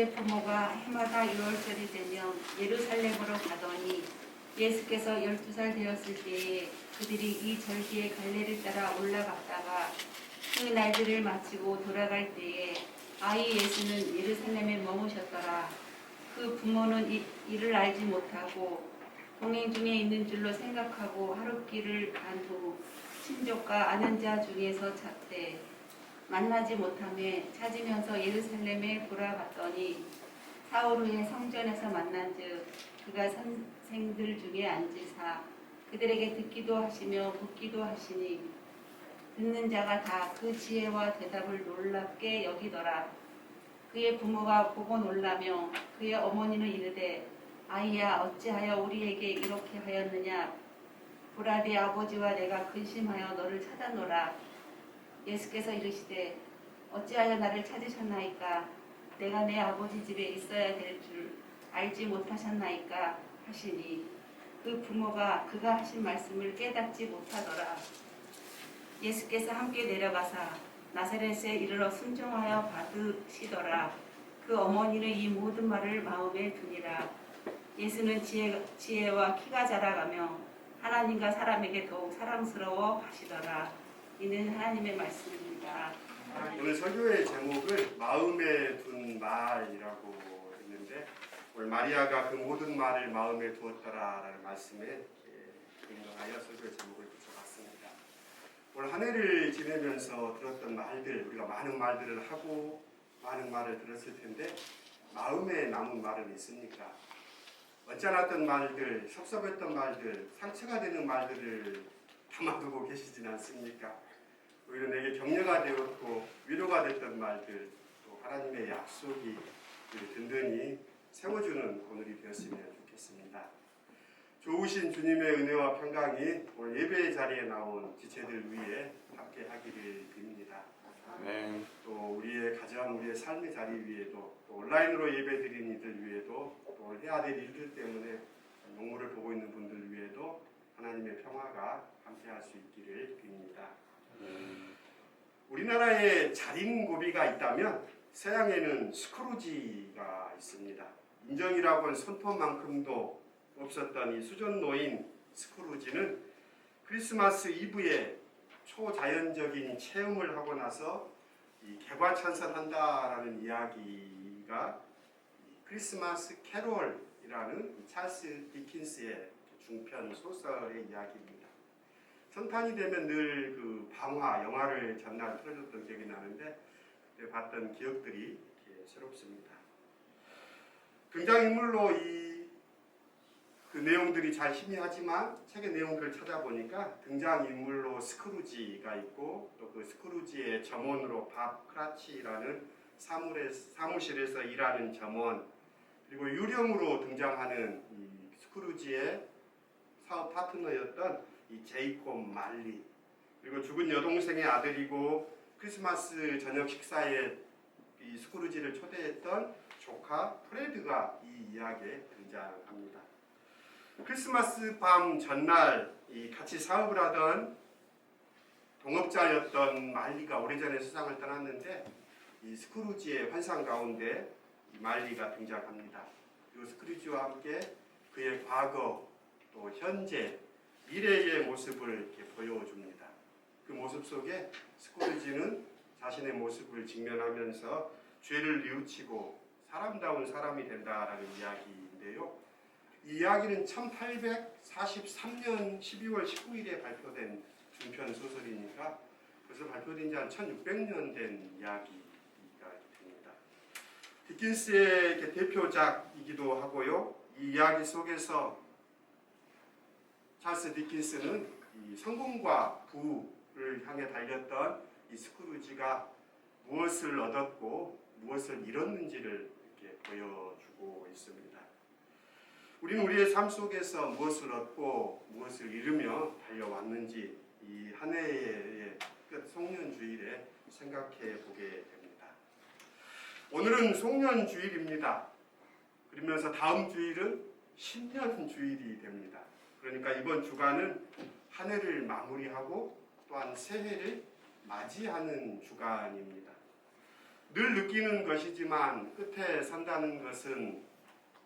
그의 부모가 해마다 6월절이 되면 예루살렘으로 가더니 예수께서 12살 되었을 때에 그들이 이 절기의 갈래를 따라 올라갔다가 그 날들을 마치고 돌아갈 때에 아이 예수는 예루살렘에 머무셨더라. 그 부모는 이를 알지 못하고 동행 중에 있는 줄로 생각하고 하룻길을 간 후 친족과 아는 자 중에서 찾되 만나지 못하며 찾으면서 예루살렘에 돌아갔더니 사흘 후에 성전에서 만난즉 그가 선생들 중에 앉으사 그들에게 듣기도 하시며 묻기도 하시니 듣는 자가 다 그 지혜와 대답을 놀랍게 여기더라. 그의 부모가 보고 놀라며 그의 어머니는 이르되 아이야 어찌하여 우리에게 이렇게 하였느냐. 보라 네 아버지와 내가 근심하여 너를 찾아노라. 예수께서 이르시되 어찌하여 나를 찾으셨나이까. 내가 내 아버지 집에 있어야 될 줄 알지 못하셨나이까 하시니 그 부모가 그가 하신 말씀을 깨닫지 못하더라. 예수께서 함께 내려가사 나사렛에 이르러 순종하여 받으시더라. 그 어머니는 이 모든 말을 마음에 두니라. 예수는 지혜와 키가 자라가며 하나님과 사람에게 더욱 사랑스러워 하시더라. 이는 하나님의 말씀입니다. 오늘 설교의 제목을 마음에 둔 말이라고 했는데 오늘 마리아가 그 모든 말을 마음에 두었더라라는 말씀에 근거하여 설교의 제목을 붙여봤습니다. 올 한 해를 지내면서 들었던 말들, 우리가 많은 말들을 하고 많은 말을 들었을 텐데 마음에 남은 말은 있습니까? 언짢았던 말들, 섭섭했던 말들, 상처가 되는 말들을 담아두고 계시진 않습니까? 오히려 내게 격려가 되었고 위로가 됐던 말들, 또 하나님의 약속이 든든히 세워주는 오늘이 되었으면 좋겠습니다. 좋으신 주님의 은혜와 평강이 오늘 예배의 자리에 나온 지체들 위에 함께 하기를 빕니다. 네. 또 우리의 가정, 우리의 삶의 자리 위에도 또 온라인으로 예배 드리는 이들 위에도 또 오늘 해야 될 일들 때문에 용무를 보고 있는 분들 위에도 하나님의 평화가 함께할 수 있기를 빕니다. 우리나라에 자린고비가 있다면 서양에는 스크루지가 있습니다. 인정이라고 하는 손톱만큼도 없었던 이 수전노인 스크루지는 크리스마스 이브에 초자연적인 체험을 하고 나서 이 개과천선한다라는 이야기가 크리스마스 캐롤이라는 찰스 디킨스의 중편 소설의 이야기입니다. 성탄이 되면 늘 그 방화 영화를 전날 틀어줬던 기억이 나는데 그때 봤던 기억들이 이렇게 새롭습니다. 등장인물로 그 내용들이 잘 희미하지만 책의 내용들을 찾아보니까 등장인물로 스크루지가 있고 또 그 스크루지의 점원으로 밥 크라치라는 사무실에서 일하는 점원, 그리고 유령으로 등장하는 이 스크루지의 사업 파트너였던 이 제이콥 말리, 그리고 죽은 여동생의 아들이고 크리스마스 저녁 식사에 이 스크루지를 초대했던 조카 프레드가 이 이야기에 등장합니다. 크리스마스 밤 전날 같이 사업을 하던 동업자였던 말리가 오래전에 세상을 떠났는데 이 스크루지의 환상 가운데 이 말리가 등장합니다. 그리고 스크루지와 함께 그의 과거, 또 현재, 미래의 모습을 이렇게 보여줍니다. 그 모습 속에 스크루지는 자신의 모습을 직면하면서 죄를 뉘우치고 사람다운 사람이 된다라는 이야기인데요. 이 이야기는 1843년 12월 19일에 발표된 중편 소설이니까 벌써 발표된 지 한 1600년 된 이야기가 됩니다. 디킨스의 대표작이기도 하고요. 이 이야기 속에서 찰스 디킨스는 이 성공과 부를 향해 달렸던 이 스크루지가 무엇을 얻었고 무엇을 잃었는지를 이렇게 보여주고 있습니다. 우리는 우리의 삶 속에서 무엇을 얻고 무엇을 잃으며 달려왔는지 이 한 해의 끝 송년주일에 생각해 보게 됩니다. 오늘은 송년주일입니다. 그러면서 다음 주일은 신년주일이 됩니다. 그러니까 이번 주간은 한 해를 마무리하고 또한 새해를 맞이하는 주간입니다. 늘 느끼는 것이지만 끝에 선다는 것은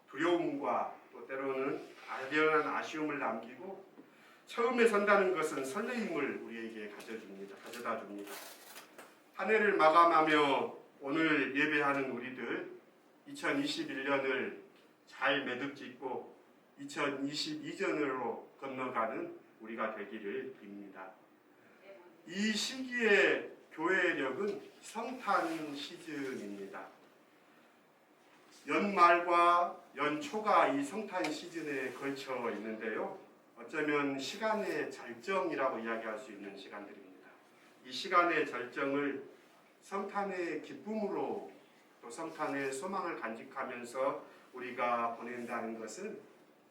두려움과 또 때로는 아련한 아쉬움을 남기고 처음에 선다는 것은 설레임을 우리에게 가져다 줍니다. 한 해를 마감하며 오늘 예배하는 우리들 2021년을 잘 매듭짓고 2022년으로 건너가는 우리가 되기를 빕니다. 이 시기의 교회력은 성탄 시즌입니다. 연말과 연초가 이 성탄 시즌에 걸쳐 있는데요. 어쩌면 시간의 절정이라고 이야기할 수 있는 시간들입니다. 이 시간의 절정을 성탄의 기쁨으로 또 성탄의 소망을 간직하면서 우리가 보낸다는 것은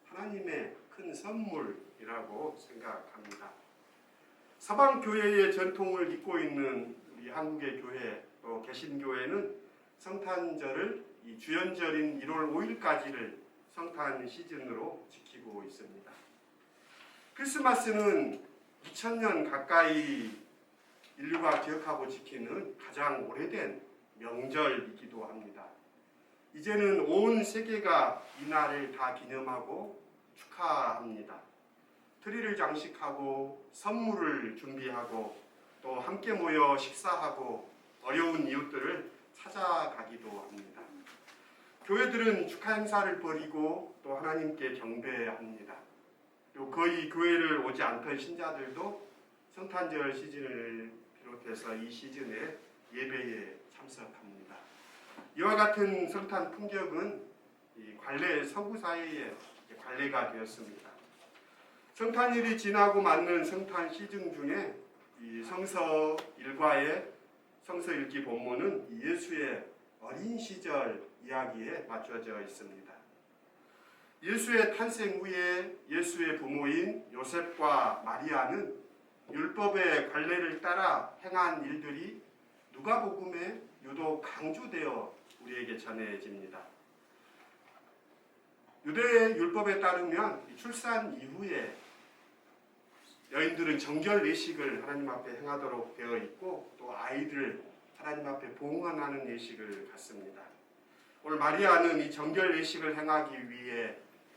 하나님의 큰 선물이라고 생각합니다. 서방 교회의 전통을 잇고 있는 우리 한국의 교회 또 개신교회는 성탄절을 이 주연절인 1월 5일까지를 성탄 시즌으로 지키고 있습니다. 크리스마스는 2000년 가까이 인류가 기억하고 지키는 가장 오래된 명절이기도 합니다. 이제는 온 세계가 이 날을 다 기념하고 축하합니다. 트리를 장식하고 선물을 준비하고 또 함께 모여 식사하고 어려운 이웃들을 찾아가기도 합니다. 교회들은 축하 행사를 벌이고 또 하나님께 경배합니다. 그리고 거의 교회를 오지 않던 신자들도 성탄절 시즌을 비롯해서 이 시즌에 예배에 참석합니다. 이와 같은 성탄 풍경은 이 관례 서구 사회의 관례가 되었습니다. 성탄일이 지나고 맞는 성탄 시즌 중에 이 성서 일과의 성서 읽기 본문은 예수의 어린 시절 이야기에 맞춰져 있습니다. 예수의 탄생 후에 예수의 부모인 요셉과 마리아는 율법의 관례를 따라 행한 일들이 누가복음에 유독 강조되어 우리에게 전해집니다. 유대 율법에 따르면 출산 이후에 여인들은 정결 예식을 하나님 앞에 행하도록 되어 있고 또 아이들 하나님 앞에 봉헌하는 예식을 갖습니다. 오늘 마리아는 이 정결 예식을 행하기 위해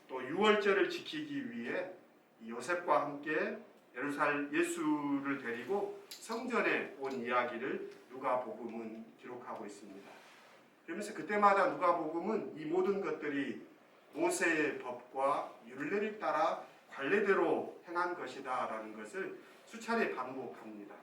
또 유월절을 지키기 위해 요셉과 함께 예수를 데리고 성전에 온 이야기를 누가복음은 기록하고 있습니다. 그러면서 그때마다 누가복음은 이 모든 것들이 모세의 법과 율례를 따라 관례대로 행한 것이다라는 것을 수차례 반복합니다.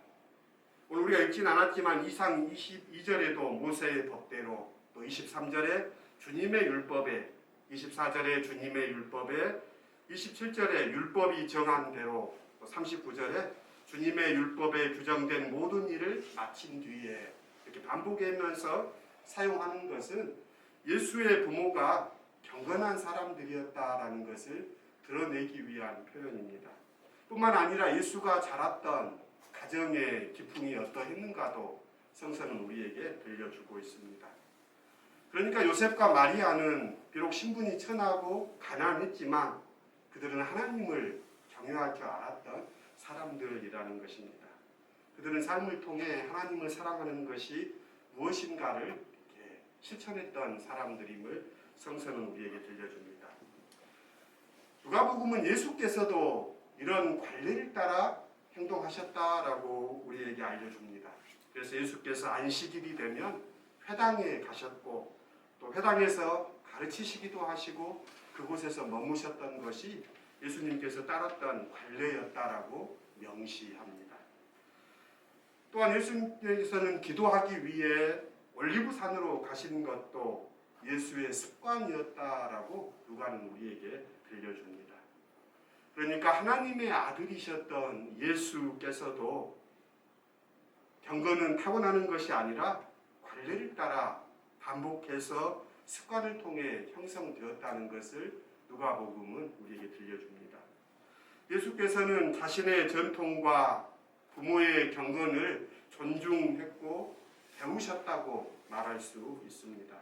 오늘 우리가 읽지는 않았지만 이상 22절에도 모세의 법대로 또 23절에 주님의 율법에 24절에 주님의 율법에 27절에 율법이 정한 대로 또 39절에 주님의 율법에 규정된 모든 일을 마친 뒤에 이렇게 반복하면서 사용하는 것은 예수의 부모가 경건한 사람들이었다라는 것을 드러내기 위한 표현입니다. 뿐만 아니라 예수가 자랐던 가정의 기풍이 어떠했는가도 성서는 우리에게 들려주고 있습니다. 그러니까 요셉과 마리아는 비록 신분이 천하고 가난했지만 그들은 하나님을 경외할 줄 알았던 사람들이라는 것입니다. 그들은 삶을 통해 하나님을 사랑하는 것이 무엇인가를 이렇게 실천했던 사람들임을 성서는 우리에게 들려줍니다. 누가복음은 예수께서도 이런 관례를 따라 행동하셨다라고 우리에게 알려줍니다. 그래서 예수께서 안식일이 되면 회당에 가셨고 또 회당에서 가르치시기도 하시고 그곳에서 머무셨던 것이 예수님께서 따랐던 관례였다라고 명시합니다. 또한 예수님께서는 기도하기 위해 올리브산으로 가신 것도 예수의 습관이었다라고 누가는 우리에게 들려줍니다. 그러니까 하나님의 아들이셨던 예수께서도 경건은 타고나는 것이 아니라 관례를 따라 반복해서 습관을 통해 형성되었다는 것을 누가복음은 우리에게 들려줍니다. 예수께서는 자신의 전통과 부모의 경건을 존중했고 배우셨다고 말할 수 있습니다.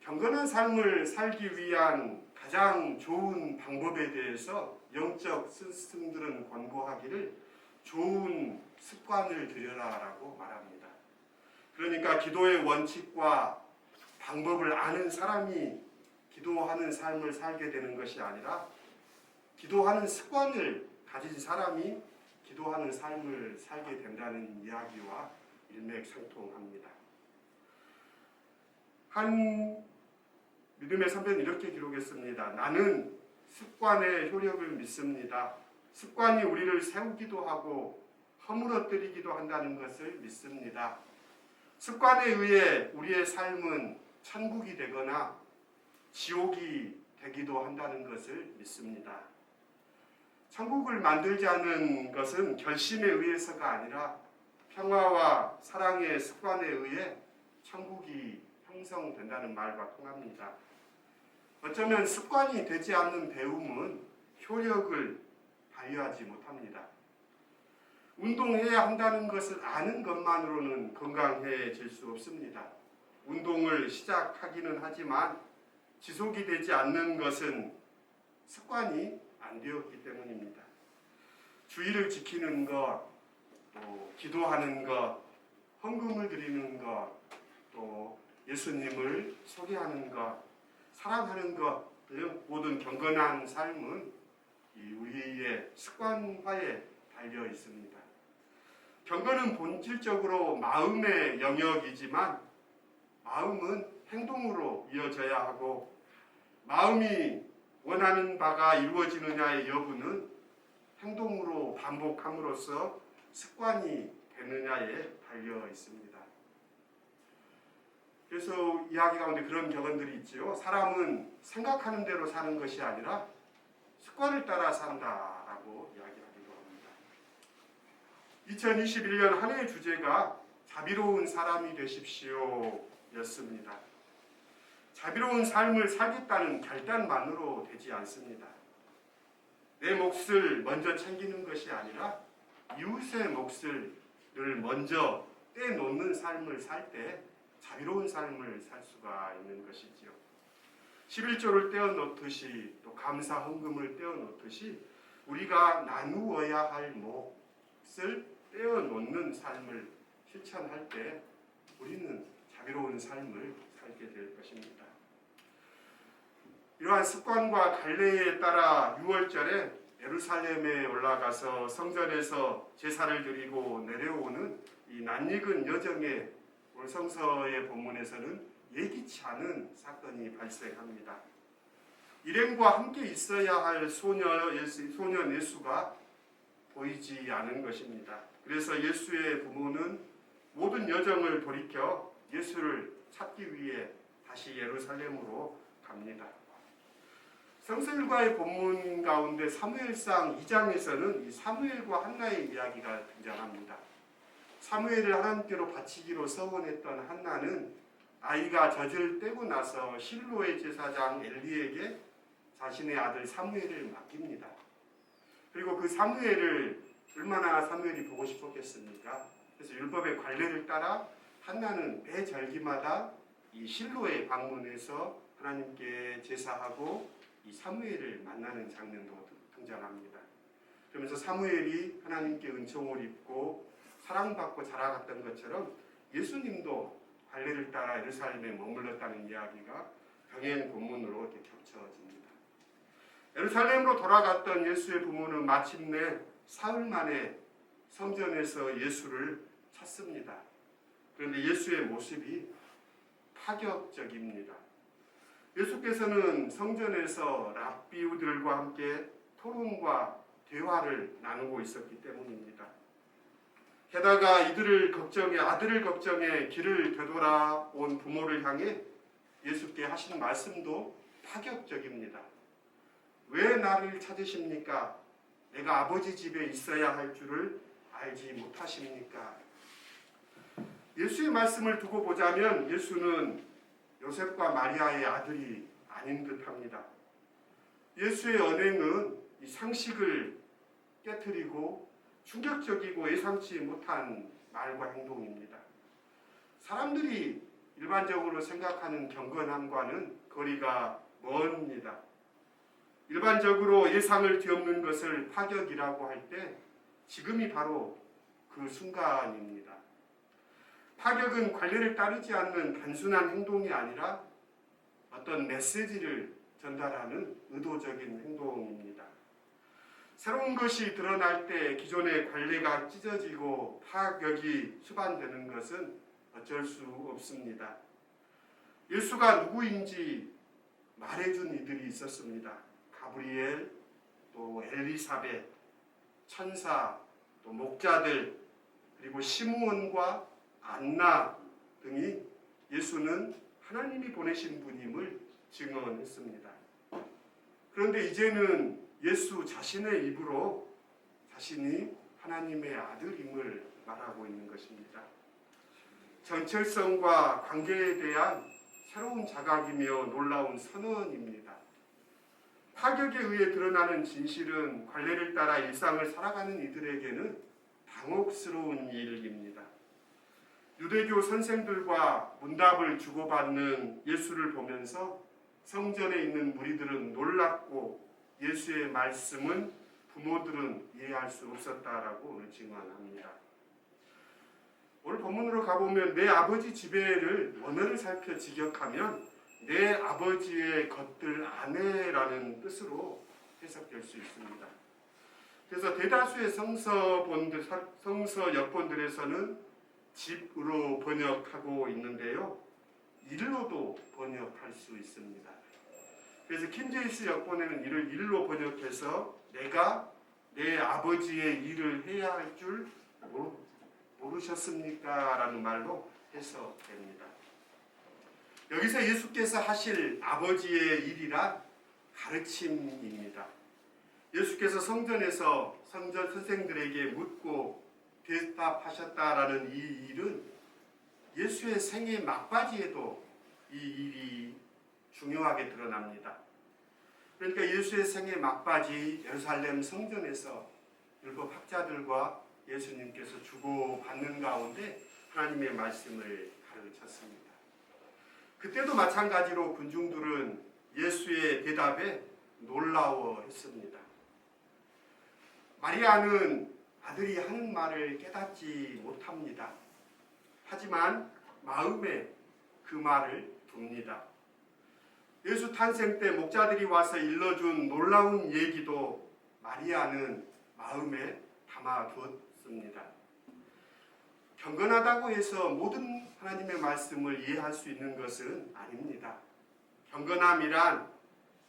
경건한 삶을 살기 위한 가장 좋은 방법에 대해서 영적 스승들은 권고하기를 좋은 습관을 들여라라고 말합니다. 그러니까 기도의 원칙과 방법을 아는 사람이 기도하는 삶을 살게 되는 것이 아니라 기도하는 습관을 가진 사람이 기도하는 삶을 살게 된다는 이야기와 일맥상통합니다. 한 믿음의 선배는 이렇게 기록했습니다. 나는 습관의 효력을 믿습니다. 습관이 우리를 세우기도 하고 허물어뜨리기도 한다는 것을 믿습니다. 습관에 의해 우리의 삶은 천국이 되거나 지옥이 되기도 한다는 것을 믿습니다. 천국을 만들자는 것은 결심에 의해서가 아니라 평화와 사랑의 습관에 의해 천국이 형성된다는 말과 통합니다. 어쩌면 습관이 되지 않는 배움은 효력을 발휘하지 못합니다. 운동해야 한다는 것을 아는 것만으로는 건강해질 수 없습니다. 운동을 시작하기는 하지만 지속이 되지 않는 것은 습관이 안 되었기 때문입니다. 주의를 지키는 것, 또 기도하는 것, 헌금을 드리는 것, 또 예수님을 소개하는 것, 사랑하는 것 등 모든 경건한 삶은 우리의 습관화에 달려 있습니다. 경건은 본질적으로 마음의 영역이지만 마음은 행동으로 이어져야 하고 마음이 원하는 바가 이루어지느냐의 여부는 행동으로 반복함으로써 습관이 되느냐에 달려 있습니다. 그래서 이야기 가운데 그런 격언들이 있지요. 사람은 생각하는 대로 사는 것이 아니라 습관을 따라 산다라고 이야기하기도 합니다. 2021년 한 해의 주제가 자비로운 사람이 되십시오 였습니다. 자비로운 삶을 살겠다는 결단만으로 되지 않습니다. 내 몫을 먼저 챙기는 것이 아니라 이웃의 몫을 먼저 떼놓는 삶을 살 때 자비로운 삶을 살 수가 있는 것이지요. 11조를 떼어놓듯이 또 감사 헌금을 떼어놓듯이 우리가 나누어야 할 몫을 떼어놓는 삶을 실천할 때 우리는 자비로운 삶을 살게 될 것입니다. 이러한 습관과 관례에 따라 6월절에 예루살렘에 올라가서 성전에서 제사를 드리고 내려오는 이 낯익은 여정에 오늘 성서의 본문에서는 예기치 않은 사건이 발생합니다. 일행과 함께 있어야 할 소년 예수가 보이지 않은 것입니다. 그래서 예수의 부모는 모든 여정을 돌이켜 예수를 찾기 위해 다시 예루살렘으로 갑니다. 성서일과의 본문 가운데 사무엘상 2장에서는 이 사무엘과 한나의 이야기가 등장합니다. 사무엘을 하나님께로 바치기로 서원했던 한나는 아이가 젖을 떼고 나서 실로의 제사장 엘리에게 자신의 아들 사무엘을 맡깁니다. 그리고 그 사무엘을 얼마나 사무엘이 보고 싶었겠습니까? 그래서 율법의 관례를 따라 한나는 매 절기마다 이 실로에 방문해서 하나님께 제사하고 이 사무엘을 만나는 장면도 등장합니다. 그러면서 사무엘이 하나님께 은총을 입고 사랑받고 자라갔던 것처럼 예수님도 관례를 따라 예루살렘에 머물렀다는 이야기가 병행 본문으로 이렇게 겹쳐집니다. 예루살렘으로 돌아갔던 예수의 부모는 마침내 사흘 만에 성전에서 예수를 찾습니다. 그런데 예수의 모습이 파격적입니다. 예수께서는 성전에서 랍비우들과 함께 토론과 대화를 나누고 있었기 때문입니다. 게다가 아들을 걱정해 길을 되돌아온 부모를 향해 예수께 하신 말씀도 파격적입니다. 왜 나를 찾으십니까? 내가 아버지 집에 있어야 할 줄을 알지 못하십니까? 예수의 말씀을 두고 보자면 예수는 요셉과 마리아의 아들이 아닌 듯합니다. 예수의 언행은 이 상식을 깨트리고 충격적이고 예상치 못한 말과 행동입니다. 사람들이 일반적으로 생각하는 경건함과는 거리가 먼입니다. 일반적으로 예상을 뒤엎는 것을 파격이라고 할 때 지금이 바로 그 순간입니다. 파격은 관례를 따르지 않는 단순한 행동이 아니라 어떤 메시지를 전달하는 의도적인 행동입니다. 새로운 것이 드러날 때 기존의 관례가 찢어지고 파격이 수반되는 것은 어쩔 수 없습니다. 예수가 누구인지 말해준 이들이 있었습니다. 가브리엘, 또 엘리사벳, 천사, 또 목자들, 그리고 시므온과 안나 등이 예수는 하나님이 보내신 분임을 증언했습니다. 그런데 이제는 예수 자신의 입으로 자신이 하나님의 아들임을 말하고 있는 것입니다. 정체성과 관계에 대한 새로운 자각이며 놀라운 선언입니다. 파격에 의해 드러나는 진실은 관례를 따라 일상을 살아가는 이들에게는 당혹스러운 일입니다. 유대교 선생들과 문답을 주고받는 예수를 보면서 성전에 있는 무리들은 놀랐고 예수의 말씀은 부모들은 이해할 수 없었다라고 증언합니다. 오늘 본문으로 가보면 내 아버지 집에를 원어를 살펴 직역하면 내 아버지의 것들 안에라는 뜻으로 해석될 수 있습니다. 그래서 대다수의 성서 역본들에서는 집으로 번역하고 있는데요. 일로도 번역할 수 있습니다. 그래서 킹제임스 역본에는 이를 일로 번역해서 내가 내 아버지의 일을 해야 할 줄 모르셨습니까? 라는 말로 해석됩니다. 여기서 예수께서 하실 아버지의 일이란 가르침입니다. 예수께서 성전에서 성전 선생들에게 묻고 대답하셨다라는 이 일은 예수의 생애 막바지에도 이 일이 중요하게 드러납니다. 그러니까 예수의 생애 막바지 예루살렘 성전에서 율법 학자들과 예수님께서 주고받는 가운데 하나님의 말씀을 가르쳤습니다. 그때도 마찬가지로 군중들은 예수의 대답에 놀라워했습니다. 마리아는 아들이 하는 말을 깨닫지 못합니다. 하지만 마음에 그 말을 둡니다. 예수 탄생 때 목자들이 와서 일러준 놀라운 얘기도 마리아는 마음에 담아두었습니다. 경건하다고 해서 모든 하나님의 말씀을 이해할 수 있는 것은 아닙니다. 경건함이란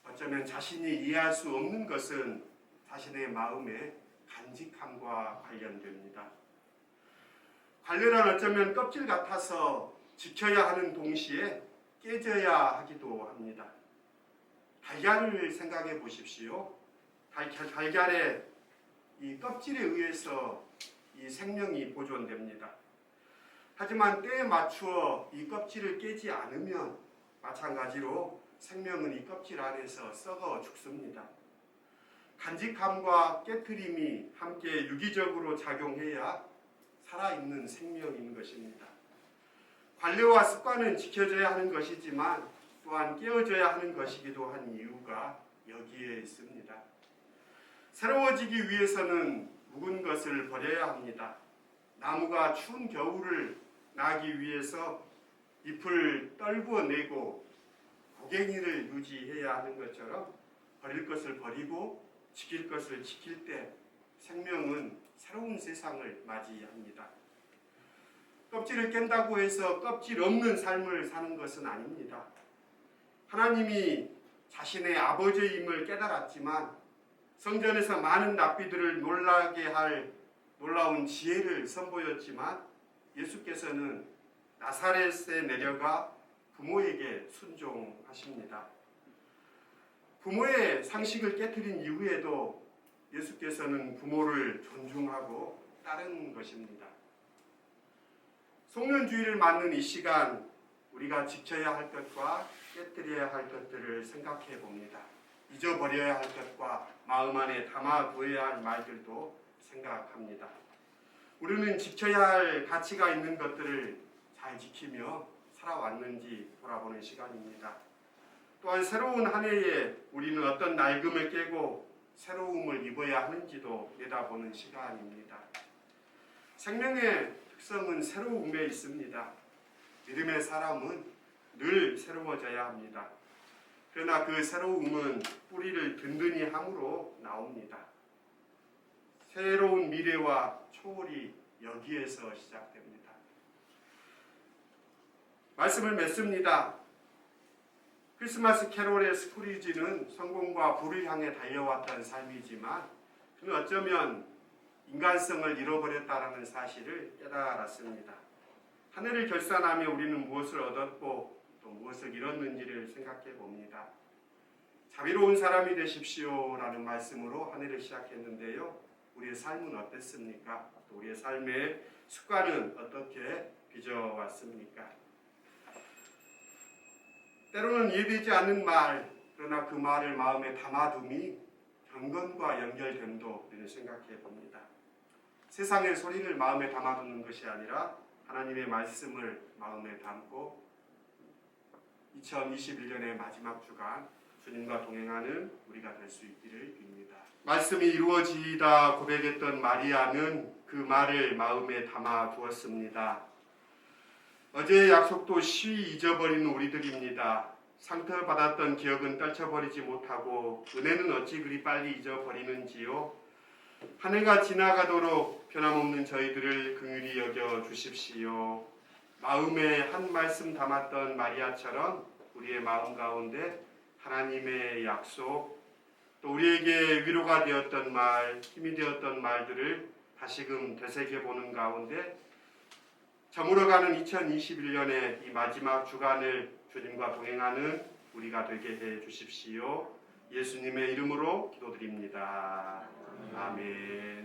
어쩌면 자신이 이해할 수 없는 것은 자신의 마음의 간직함과 관련됩니다. 관례란 어쩌면 껍질 같아서 지켜야 하는 동시에 깨져야 하기도 합니다. 달걀을 생각해 보십시오. 달걀의 이 껍질에 의해서 이 생명이 보존됩니다. 하지만 때에 맞추어 이 껍질을 깨지 않으면 마찬가지로 생명은 이 껍질 안에서 썩어 죽습니다. 간직함과 깨트림이 함께 유기적으로 작용해야 살아있는 생명인 것입니다. 관례와 습관은 지켜져야 하는 것이지만 또한 깨어져야 하는 것이기도 한 이유가 여기에 있습니다. 새로워지기 위해서는 묵은 것을 버려야 합니다. 나무가 추운 겨울을 나기 위해서 잎을 떨구어내고 고갱이를 유지해야 하는 것처럼 버릴 것을 버리고 지킬 것을 지킬 때 생명은 새로운 세상을 맞이합니다. 껍질을 깬다고 해서 껍질 없는 삶을 사는 것은 아닙니다. 하나님이 자신의 아버지임을 깨달았지만 성전에서 많은 납비들을 놀라게 할 놀라운 지혜를 선보였지만 예수께서는 나사렛에 내려가 부모에게 순종하십니다. 부모의 상식을 깨트린 이후에도 예수께서는 부모를 존중하고 따른 것입니다. 송년주의를 맞는 이 시간 우리가 지켜야 할 것과 깨뜨려야 할 것들을 생각해 봅니다. 잊어버려야 할 것과 마음 안에 담아두어야 할 말들도 생각합니다. 우리는 지켜야 할 가치가 있는 것들을 잘 지키며 살아왔는지 돌아보는 시간입니다. 또한 새로운 한 해에 우리는 어떤 낡음을 깨고 새로움을 입어야 하는지도 내다보는 시간입니다. 생명의 특성은 새로움에 있습니다. 믿음의 사람은 늘 새로워져야 합니다. 그러나 그 새로움은 뿌리를 든든히 함으로 나옵니다. 새로운 미래와 초월이 여기에서 시작됩니다. 말씀을 맺습니다. 크리스마스 캐롤의 스크루지는 성공과 부를 향해 달려왔던 삶이지만 그는 어쩌면 인간성을 잃어버렸다는 사실을 깨달았습니다. 하늘을 결산하며 우리는 무엇을 얻었고 또 무엇을 잃었는지를 생각해 봅니다. 자비로운 사람이 되십시오 라는 말씀으로 한 해를 시작했는데요. 우리의 삶은 어땠습니까? 또 우리의 삶의 습관은 어떻게 빚어왔습니까? 때로는 이해되지 않는 말, 그러나 그 말을 마음에 담아둠이 경건과 연결됨도 우리는 생각해 봅니다. 세상의 소리를 마음에 담아두는 것이 아니라 하나님의 말씀을 마음에 담고 2021년의 마지막 주간 주님과 동행하는 우리가 될 수 있기를 빕니다. 말씀이 이루어지다 고백했던 마리아는 그 말을 마음에 담아 두었습니다. 어제의 약속도 쉬이 잊어버리는 우리들입니다. 상처받았던 기억은 떨쳐버리지 못하고 은혜는 어찌 그리 빨리 잊어버리는지요. 한 해가 지나가도록 변함없는 저희들을 긍휼히 여겨 주십시오. 마음에 한 말씀 담았던 마리아처럼 우리의 마음 가운데 하나님의 약속, 또 우리에게 위로가 되었던 말, 힘이 되었던 말들을 다시금 되새겨보는 가운데 저물어가는 2021년의 이 마지막 주간을 주님과 동행하는 우리가 되게 해 주십시오. 예수님의 이름으로 기도드립니다. 아멘.